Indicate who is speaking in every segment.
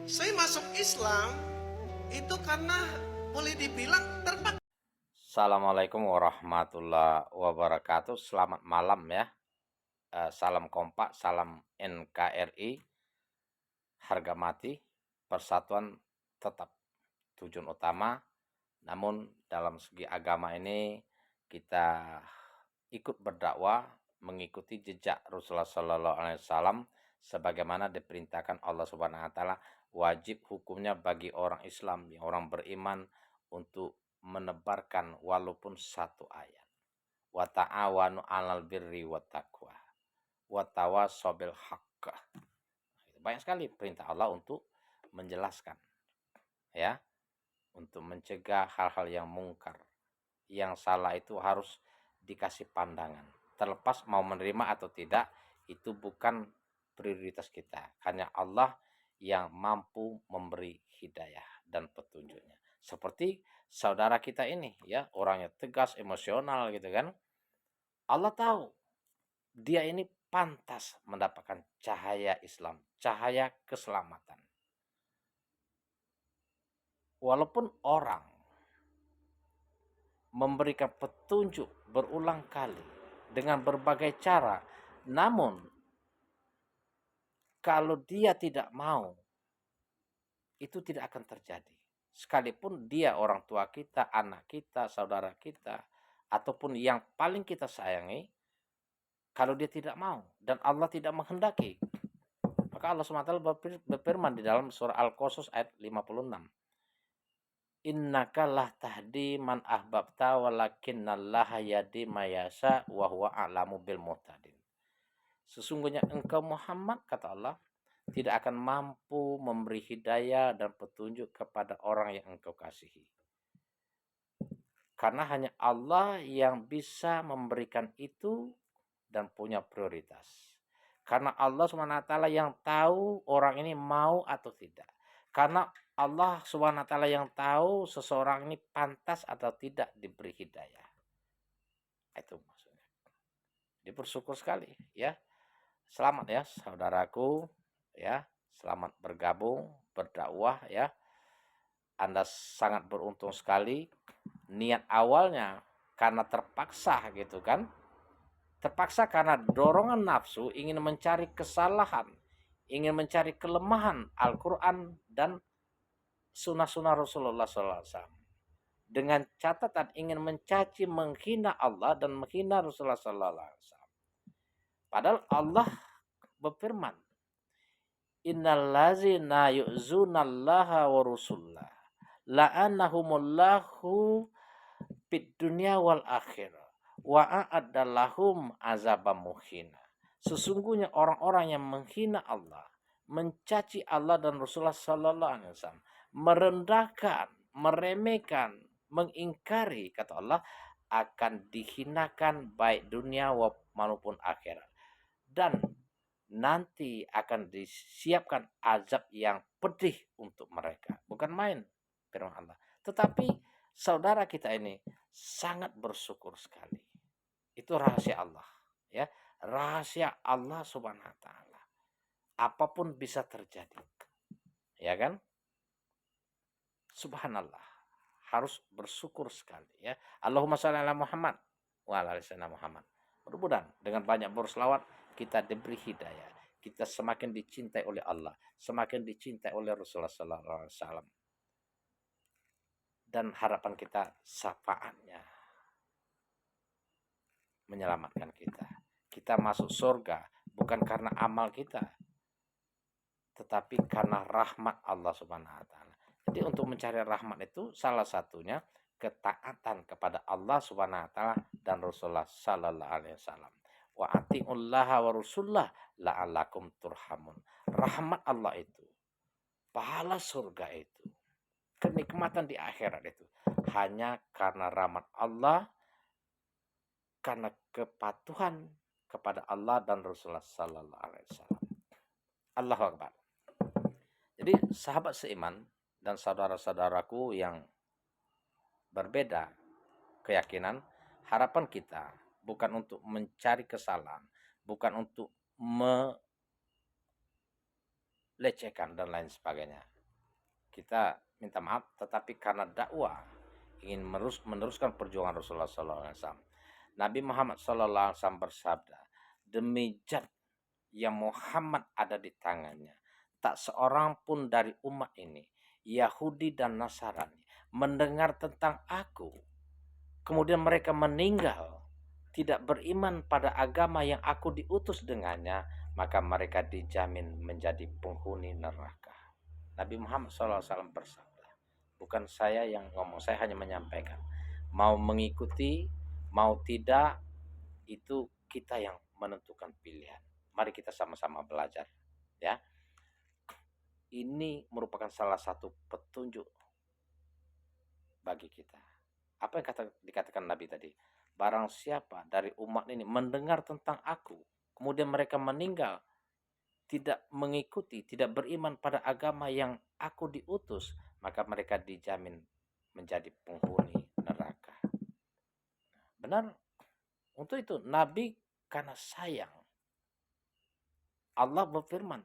Speaker 1: Saya masuk Islam itu karena boleh dibilang terpaksa.
Speaker 2: Assalamualaikum warahmatullahi wabarakatuh. Selamat malam ya. Salam kompak, salam NKRI, harga mati, persatuan tetap tujuan utama. Namun dalam segi agama ini kita ikut berdakwah mengikuti jejak Rasulullah Sallallahu Alaihi Wasallam sebagaimana diperintahkan Allah Subhanahu Wa Taala. Wajib hukumnya bagi orang Islam, orang beriman untuk menebarkan walaupun satu ayat. Wa ta'awanu 'alal birri wat taqwa wa tawassaw bil haqq. Banyak sekali perintah Allah untuk menjelaskan, ya, untuk mencegah hal-hal yang mungkar. Yang salah itu harus dikasih pandangan. Terlepas mau menerima atau tidak, itu bukan prioritas kita. Hanya Allah yang mampu memberi hidayah dan petunjuknya. Seperti saudara kita ini, ya, orangnya tegas, emosional gitu kan. Allah tahu dia ini pantas mendapatkan cahaya Islam, cahaya keselamatan. Walaupun orang memberikan petunjuk berulang kali dengan berbagai cara, namun kalau dia tidak mau, itu tidak akan terjadi. Sekalipun dia orang tua kita, anak kita, saudara kita, ataupun yang paling kita sayangi, kalau dia tidak mau dan Allah tidak menghendaki, maka Allah SWT berfirman di dalam surah Al-Qasas ayat 56. Innaka lah tahdi man ahbabta walakinnallaha yahdi mayasa wa huwa a'lamu bil muhtadin. Sesungguhnya engkau Muhammad, kata Allah, tidak akan mampu memberi hidayah dan petunjuk kepada orang yang engkau kasihi. Karena hanya Allah yang bisa memberikan itu dan punya prioritas. Karena Allah SWT yang tahu orang ini mau atau tidak. Karena Allah SWT yang tahu seseorang ini pantas atau tidak diberi hidayah. Itu maksudnya. Dia bersyukur sekali, ya. Selamat ya saudaraku, ya. Selamat bergabung, berdakwah, ya. Anda sangat beruntung sekali. Niat awalnya karena terpaksa gitu kan. Terpaksa karena dorongan nafsu ingin mencari kesalahan, ingin mencari kelemahan Al-Quran dan sunnah-sunnah Rasulullah SAW. Dengan catatan ingin mencaci, menghina Allah dan menghina Rasulullah SAW. Padahal Allah berfirman, innallazina yu'zunallaha wa rusullah la'annahumullahu fid dunya wal akhirah wa a'addalahum azabam muhina. Sesungguhnya orang-orang yang menghina Allah, mencaci Allah dan Rasulullah sallallahu alaihi wasallam, merendahkan, meremehkan, mengingkari, kata Allah, akan dihinakan baik dunia maupun akhirat. Dan nanti akan disiapkan azab yang pedih untuk mereka. Bukan main firman Allah. Tetapi saudara kita ini sangat bersyukur sekali. Itu rahasia Allah, ya. Rahasia Allah Subhanahu wa taala. Apapun bisa terjadi. Ya kan? Subhanallah. Harus bersyukur sekali, ya. Allahumma shalli ala Muhammad wa ala ali Muhammad. Mudah-mudahan dengan banyak berselawat kita diberi hidayah. Kita semakin dicintai oleh Allah, semakin dicintai oleh Rasulullah sallallahu alaihi wasallam. Dan harapan kita syafaatnya menyelamatkan kita. Kita masuk surga bukan karena amal kita, tetapi karena rahmat Allah Subhanahu wa taala. Jadi untuk mencari rahmat itu salah satunya ketaatan kepada Allah Subhanahu wa taala dan Rasulullah sallallahu alaihi wasallam. Wa atiullaha wa rasulullah la'allakum turhamun. Rahmat Allah itu, pahala surga itu, kenikmatan di akhirat itu hanya karena rahmat Allah, karena kepatuhan kepada Allah dan Rasulullah sallallahu alaihi wasallam. Allahu akbar. Jadi sahabat seiman dan saudara-saudaraku yang berbeda keyakinan, harapan kita bukan untuk mencari kesalahan, bukan untuk lecehkan dan lain sebagainya. Kita minta maaf, tetapi karena dakwah ingin meneruskan perjuangan Rasulullah SAW. Nabi Muhammad SAW bersabda, demi zat yang Muhammad ada di tangannya, tak seorang pun dari umat ini, Yahudi dan Nasrani, mendengar tentang aku, kemudian mereka meninggal, tidak beriman pada agama yang aku diutus dengannya, maka mereka dijamin menjadi penghuni neraka. Nabi Muhammad SAW bersabda, bukan saya yang ngomong, saya hanya menyampaikan. Mau mengikuti, mau tidak, itu kita yang menentukan pilihan. Mari kita sama-sama belajar, ya. Ini merupakan salah satu petunjuk bagi kita. Apa yang dikatakan Nabi tadi? Barang siapa dari umat ini mendengar tentang aku, kemudian mereka meninggal, tidak mengikuti, tidak beriman pada agama yang aku diutus, maka mereka dijamin menjadi penghuni neraka. Benar? Untuk itu Nabi karena sayang, Allah berfirman,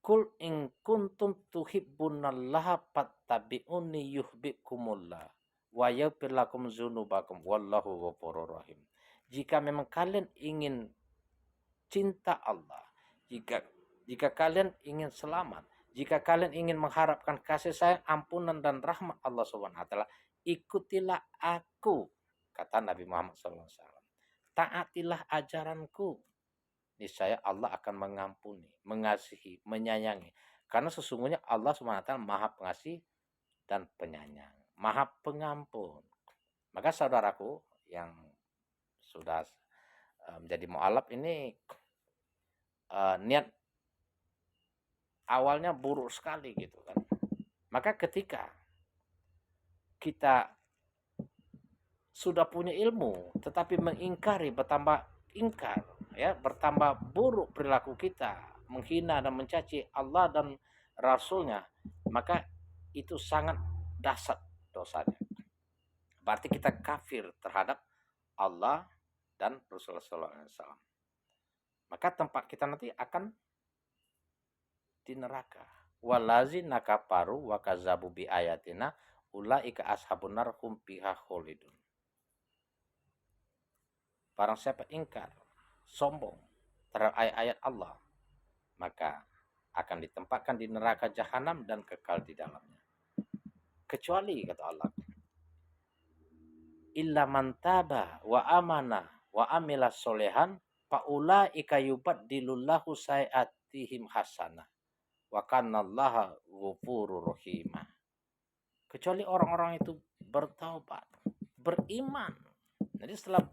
Speaker 2: Kul in kuntum tuhibbunallaha fattabi'uni yuhibbukumullah wa yaghfir lakum dzunubakum wallahu ghafurur rahim. Jika memang kalian ingin cinta Allah, jika kalian ingin selamat, jika kalian ingin mengharapkan kasih sayang, ampunan dan rahmat Allah Subhanahu wa taala, ikutilah aku, kata Nabi Muhammad SAW. Taatilah ajaranku, niscaya Allah akan mengampuni, mengasihi, menyayangi. Karena sesungguhnya Allah SWT Maha Pengasih dan Penyayang, Maha Pengampun. Maka saudaraku yang sudah menjadi mu'alaf ini, niat awalnya buruk sekali gitu kan. Maka ketika kita sudah punya ilmu tetapi mengingkari, bertambah ingkar, ya, bertambah buruk perilaku kita, menghina dan mencaci Allah dan Rasulnya, maka itu sangat dahsyat dosanya. Berarti kita kafir terhadap Allah dan Rasulullah SAW. Maka tempat kita nanti akan di neraka. Walazina kafaru wa kazabu bi ayatina ulaika ashabun nar hum fiha khalidun. Barang siapa ingkar, sombong terhadap ayat-ayat Allah, maka akan ditempatkan di neraka jahanam dan kekal di dalamnya. Kecuali, kata Allah, illa man taba wa amana wa amila solehan faulaika yubaddilullahu sayiatihim hasanah wa kanallaha ghafurur rahimah. Kecuali orang-orang itu bertaubat, beriman. Jadi setelah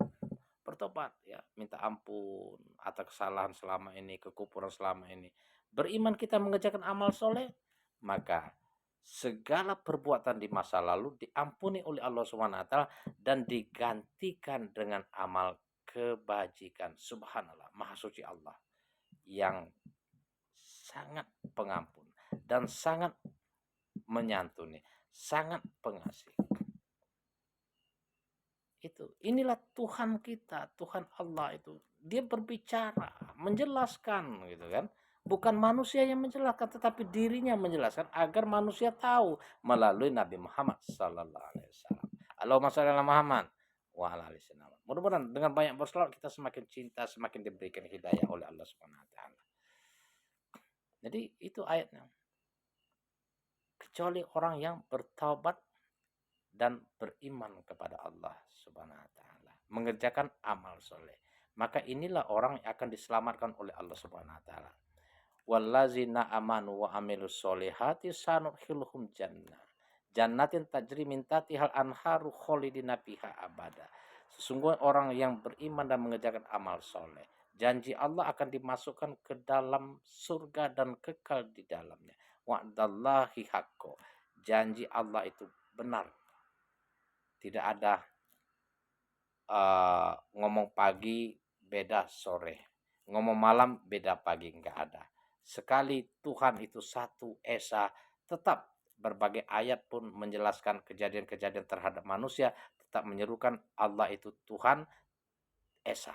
Speaker 2: bertobat, ya, minta ampun atas kesalahan selama ini, kekufuran selama ini, beriman, kita mengerjakan amal soleh, maka segala perbuatan di masa lalu diampuni oleh Allah SWT dan digantikan dengan amal kebajikan. Subhanallah, maha suci Allah yang sangat pengampun dan sangat menyantuni, sangat pengasih. Inilah Tuhan kita, Tuhan Allah itu. Dia berbicara, menjelaskan gitu kan. Bukan manusia yang menjelaskan, tetapi dirinya menjelaskan agar manusia tahu melalui Nabi Muhammad sallallahu alaihi wasallam. Allahumma shalli ala Muhammad wa ala ali sayyidina. Mudah-mudahan dengan banyak berselawat kita semakin cinta, semakin diberikan hidayah oleh Allah Subhanahu wa taala. Jadi itu ayatnya. Kecuali orang yang bertaubat dan beriman kepada Allah Subhanahu wa taala, mengerjakan amal soleh, maka inilah orang yang akan diselamatkan oleh Allah Subhanahu wa taala. Wallazina amanu wa amilus solihati sanudkhiluhum jannatin tajri min tahtihal anharu khalidina fiha abada. Sesungguhnya orang yang beriman dan mengerjakan amal soleh, janji Allah akan dimasukkan ke dalam surga dan kekal di dalamnya. Wa'dallahi haqqo, janji Allah itu benar. Tidak ada ngomong pagi beda sore, ngomong malam beda pagi, enggak ada. Sekali Tuhan itu satu esa, tetap berbagai ayat pun menjelaskan kejadian-kejadian terhadap manusia, tetap menyerukan Allah itu Tuhan esa,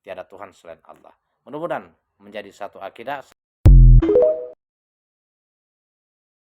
Speaker 2: tiada Tuhan selain Allah. Mudah-mudahan menjadi satu akidah.